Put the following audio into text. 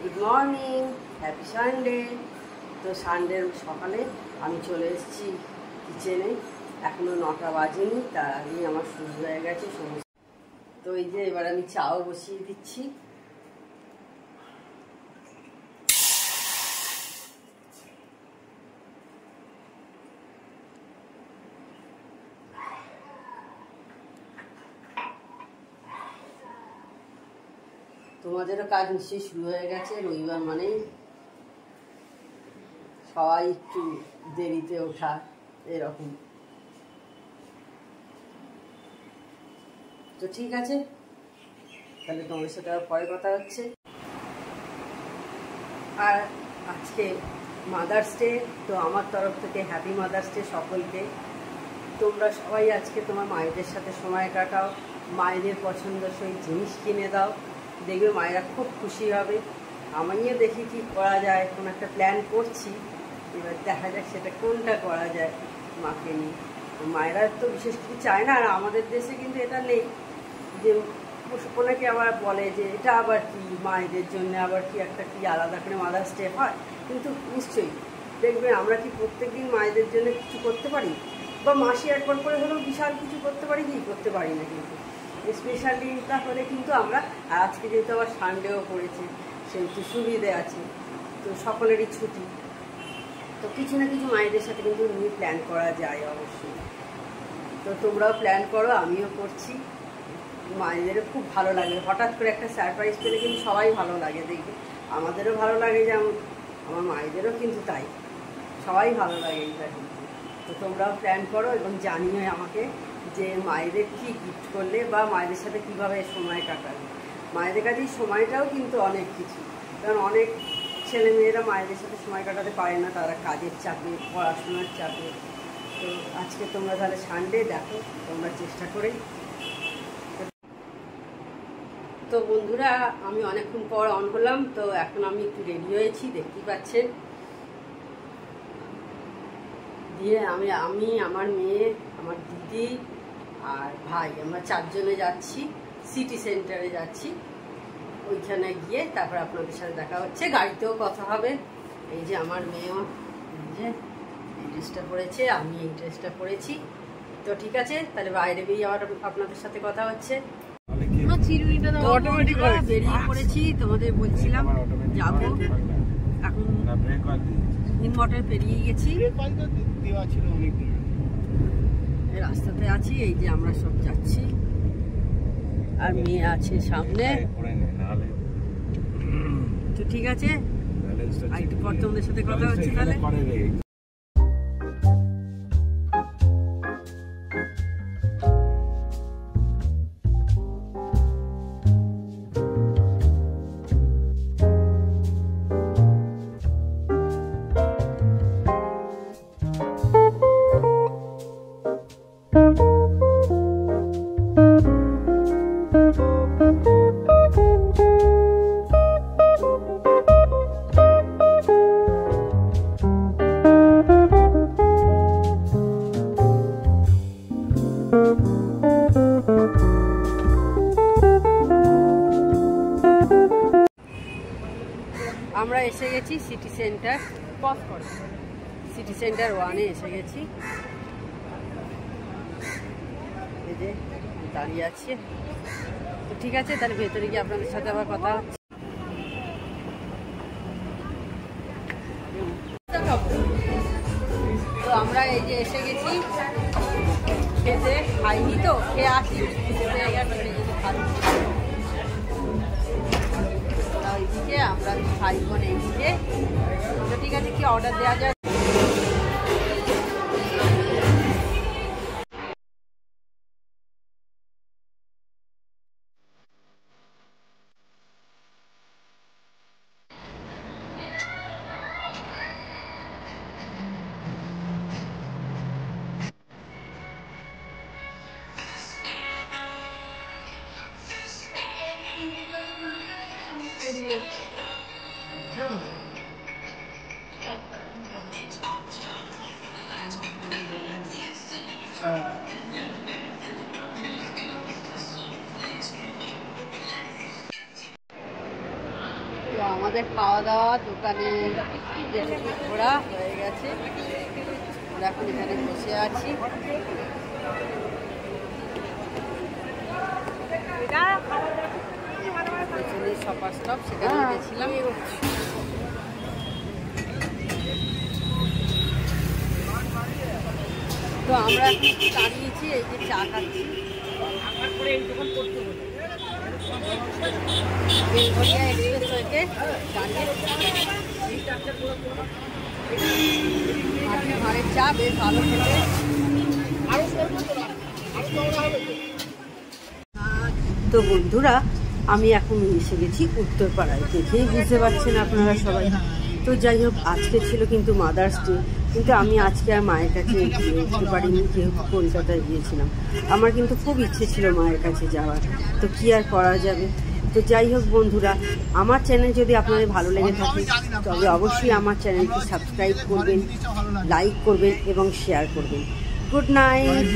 Good morning, happy Sunday. তো সানডের সকালে আমি চলে এসেছি কিচেনে। এখনও 9টা বাজেনি, তার আগেই আমার শুরু হয়ে গেছে সমস্ত। তো এই যে এবার আমি চাও বসিয়ে দিচ্ছি। তোমাদেরও কাজ নিশ্চয়ই শুরু হয়ে গেছে। রবিবার মানেই সবাই একটু দেরিতে ওঠা এরকম। তো ঠিক আছে, তাহলে তোমার সাথে আর পরে কথা হচ্ছে। আর আজকে মাদার্স ডে, তো আমার তরফ থেকে হ্যাপি মাদার্স ডে সকলকে। তোমরা সবাই আজকে তোমার মায়েদের সাথে সময় কাটাও, মায়েদের পছন্দসই জিনিস কিনে দাও, দেখবে মায়েরা খুব খুশি হবে। আমিও দেখি কি করা যায়, কোনো একটা প্ল্যান করছি, এবার দেখা যাক সেটা কোনটা করা যায় মাকে নিয়ে। মায়েরা তো বিশেষ কিছু চায় না, আর আমাদের দেশে কিন্তু এটা নেই যে অনেকে আবার বলে যে এটা আবার কি মায়েদের জন্য আবার কি একটা কি আলাদা করে মাদার্স ডে হয়। কিন্তু নিশ্চয়ই দেখবে আমরা কি প্রত্যেকদিন মায়েদের জন্য কিছু করতে পারি, বা মাসে একবার করে হলেও বিশাল কিছু করতে পারি কি করতে পারি না। কিন্তু স্পেশাল দিনটা হলে কিন্তু আমরা, আর আজকে যেহেতু আবার সানডেও পড়েছে সেহেতু সুবিধে আছে, তো সকলেরই ছুটি, তো কিছু না কিছু মায়েদের সাথে কিন্তু নিয়ে প্ল্যান করা যায় অবশ্যই। তো তোমরাও প্ল্যান করো, আমিও করছি। মায়েদেরও খুব ভালো লাগে, হঠাৎ করে একটা সারপ্রাইজ পেলে কিন্তু সবাই ভালো লাগে, দেখবে আমাদেরও ভালো লাগে, যেমন আমার মায়েদেরও কিন্তু তাই, সবাই ভালো লাগে এইটা কিন্তু। তো তোমরাও প্ল্যান করো এবং জানিও আমাকে যে মায়েদের কি গিফট করলে বা মায়েদের সাথে কিভাবে সময় কাটাবে। মায়েদের কাছেই সময়টাও কিন্তু অনেক কিছু, কারণ অনেক ছেলেমেয়েরা মায়েদের সাথে সময় কাটাতে পারে না, তারা কাজের চাপে, পড়াশোনার চাপে। তো আজকে তোমরা তাহলে সানডে দেখো, তোমরা চেষ্টা করে। তো বন্ধুরা, আমি অনেকক্ষণ পর অন হলাম, তো এখন আমি একটু রেডি হয়েছি, দেখতেই পাচ্ছেন। দিয়ে আমি আমার মেয়ে, আমার দিদি আর ভাই, আমরা 4 জনে যাচ্ছি সিটি সেন্টারে যাচ্ছি। ওইখানে গিয়ে তারপর আপনাদের সাথে দেখা হচ্ছে, গাড়িতেও কথা হবে। এই যে আমার মেয়েও এই যে এই ড্রেসটা পরেছে, আমি এই ড্রেসটা পরেছি। তো ঠিক আছে, তাহলে বাইরে বেরিয়ে আবার আপনাদের সাথে কথা হচ্ছে। বেরিয়ে পড়েছি, তোমাদের বলছিলাম যাবো, এখন মোটর পেরিয়ে গেছি, রাস্তাতে আছি। এই যে আমরা সব যাচ্ছি, আর মেয়ে আছে সামনে। তো ঠিক আছে, একটু পর তোমাদের সাথে কথা হচ্ছে তাহলে। আমরা এসে গেছি সিটি সেন্টার, সিটি সেন্টার 1-এ এসে গেছি। এই যে দাঁড়িয়ে আছে। তো ঠিক আছে, তাহলে ভেতরে গিয়ে আপনাদের সাথে আবার কথা হচ্ছে। তো আমরা এই যে এসে গেছি, খেতে খাইনি, তো খেয়ে আসি, এইদিকে আমরা খাই বোন এইদিকে। তো ঠিক আছে, কি অর্ডার দেওয়া যায়? আমাদের খাওয়া দাওয়া দোকানে ঘোরা হয়ে গেছে, এখন এখানে বসে আছি। শপার স্টপ সেখানে গেছিলাম। তো আমরা এখন দাঁড়িয়েছি, এই যে চা খাচ্ছি। বেলঘরিয়া এক্সপ্রেসওয়েতে দাঁড়িয়ে ঘরের চা বেশ ভালো খেতে। তো বন্ধুরা, আমি এখন এসে গেছি উত্তরপাড়ায়, দেখেই বুঝতে পারছেন আপনারা সবাই। তো যাই হোক, আজকে ছিল কিন্তু মাদার্স ডে, কিন্তু আমি আজকে আর মায়ের কাছে যেতে পারিনি, যেহেতু কলকাতায় গিয়েছিলাম। আমার কিন্তু খুব ইচ্ছে ছিল মায়ের কাছে যাওয়ার, তো কি আর করা যাবে। তো যাই হোক বন্ধুরা, আমার চ্যানেল যদি আপনাদের ভালো লেগে থাকে তবে অবশ্যই আমার চ্যানেলটি সাবস্ক্রাইব করবেন, লাইক করবেন এবং শেয়ার করবেন। Good night.